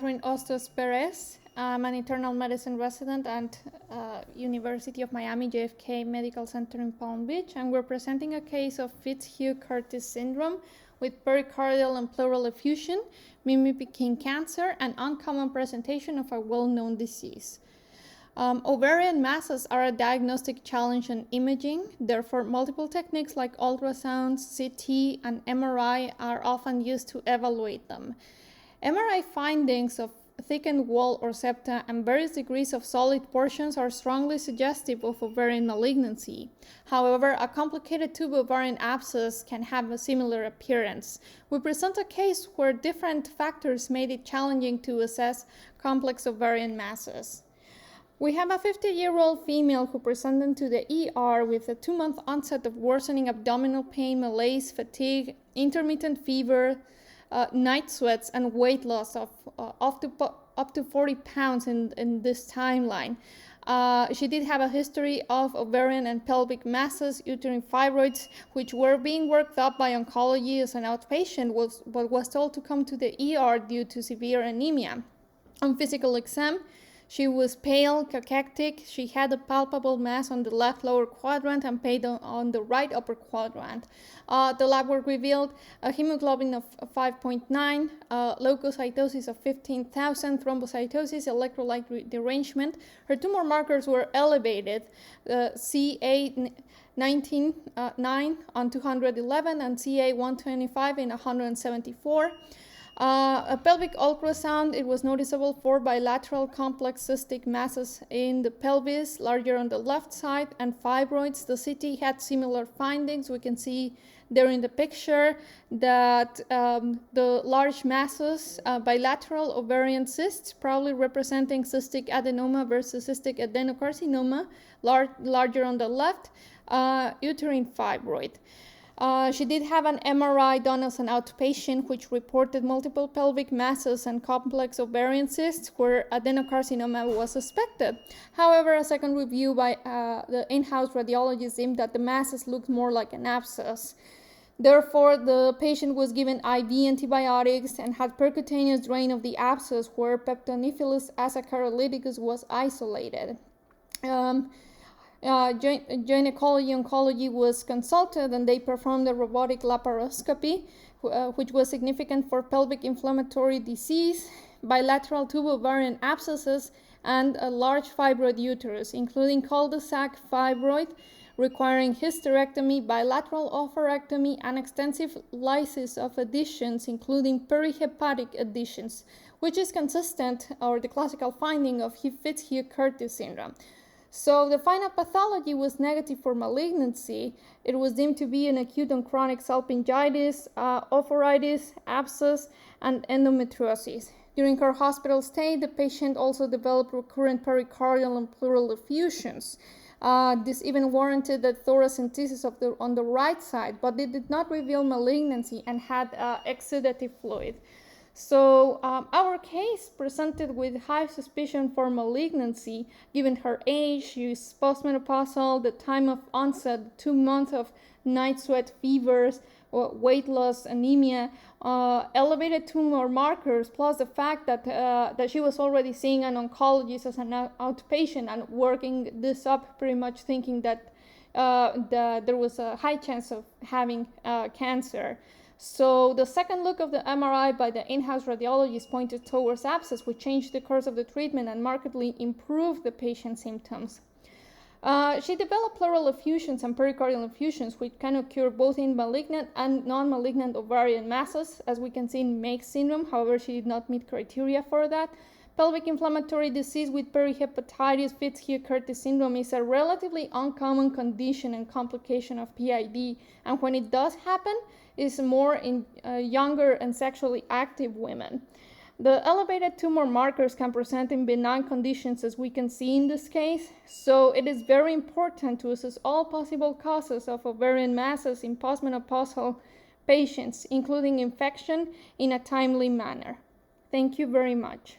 Dr. Ostos Perez. I'm an internal medicine resident at University of Miami JFK Medical Center in Palm Beach, and we're presenting a case of Fitz-Hugh-Curtis Syndrome with pericardial and pleural effusion, mimicking cancer, and uncommon presentation of a well-known disease. Ovarian masses are a diagnostic challenge in imaging. Therefore, multiple techniques like ultrasound, CT, and MRI are often used to evaluate them. MRI findings of thickened wall or septa and various degrees of solid portions are strongly suggestive of ovarian malignancy. However, a complicated tube ovarian abscess can have a similar appearance. We present a case where different factors made it challenging to assess complex ovarian masses. We have a 50-year-old female who presented to the ER with a 2-month onset of worsening abdominal pain, malaise, fatigue, intermittent fever, night sweats, and weight loss of up to 40 pounds in this timeline. She did have a history of ovarian and pelvic masses, uterine fibroids, which were being worked up by oncology as an outpatient, but was told to come to the ER due to severe anemia. On physical exam, she was pale, cachectic. She had a palpable mass on the left lower quadrant and pale on the right upper quadrant. The lab work revealed a hemoglobin of 5.9, leukocytosis of 15,000, thrombocytosis, electrolyte derangement. Her tumor markers were elevated, CA19-9 on 211 and CA125 in 174. A pelvic ultrasound, it was noticeable 4 bilateral complex cystic masses in the pelvis, larger on the left side, and fibroids. The CT had similar findings. We can see there in the picture that the large masses, bilateral ovarian cysts, probably representing cystic adenoma versus cystic adenocarcinoma, larger on the left, uterine fibroid. She did have an MRI done as an outpatient, which reported multiple pelvic masses and complex ovarian cysts where adenocarcinoma was suspected. However, a second review by the in-house radiologist deemed that the masses looked more like an abscess. Therefore, the patient was given IV antibiotics and had percutaneous drain of the abscess where Peptonephilus asaccharolithicus was isolated. Gynecology oncology was consulted, and they performed a robotic laparoscopy, which was significant for pelvic inflammatory disease, bilateral tube ovarian abscesses, and a large fibroid uterus, including cul-de-sac fibroid requiring hysterectomy, bilateral oophorectomy, and extensive lysis of adhesions, including perihepatic adhesions, which is consistent, or the classical finding of Fitz-Hugh-Curtis syndrome. So the final pathology was negative for malignancy. It was deemed to be an acute and chronic salpingitis, ophoritis, abscess, and endometriosis. During her hospital stay, the patient also developed recurrent pericardial and pleural effusions. This even warranted the thoracentesis on the right side, but it did not reveal malignancy and had exudative fluid. So our case presented with high suspicion for malignancy, given her age, she is postmenopausal, the time of onset, 2 months of night sweat, fevers, weight loss, anemia, elevated tumor markers, plus the fact that she was already seeing an oncologist as an outpatient and working this up, pretty much thinking that there was a high chance of having cancer. So the second look of the MRI by the in-house radiologist pointed towards abscess, which changed the course of the treatment and markedly improved the patient's symptoms. She developed pleural effusions and pericardial effusions, which can occur both in malignant and non-malignant ovarian masses, as we can see in Meigs syndrome. However, she did not meet criteria for that. Pelvic inflammatory disease with perihepatitis, Fitz-Hugh-Curtis syndrome, is a relatively uncommon condition and complication of PID, and when it does happen, is more in younger and sexually active women. The elevated tumor markers can present in benign conditions, as we can see in this case, so it is very important to assess all possible causes of ovarian masses in postmenopausal patients, including infection, in a timely manner. Thank you very much.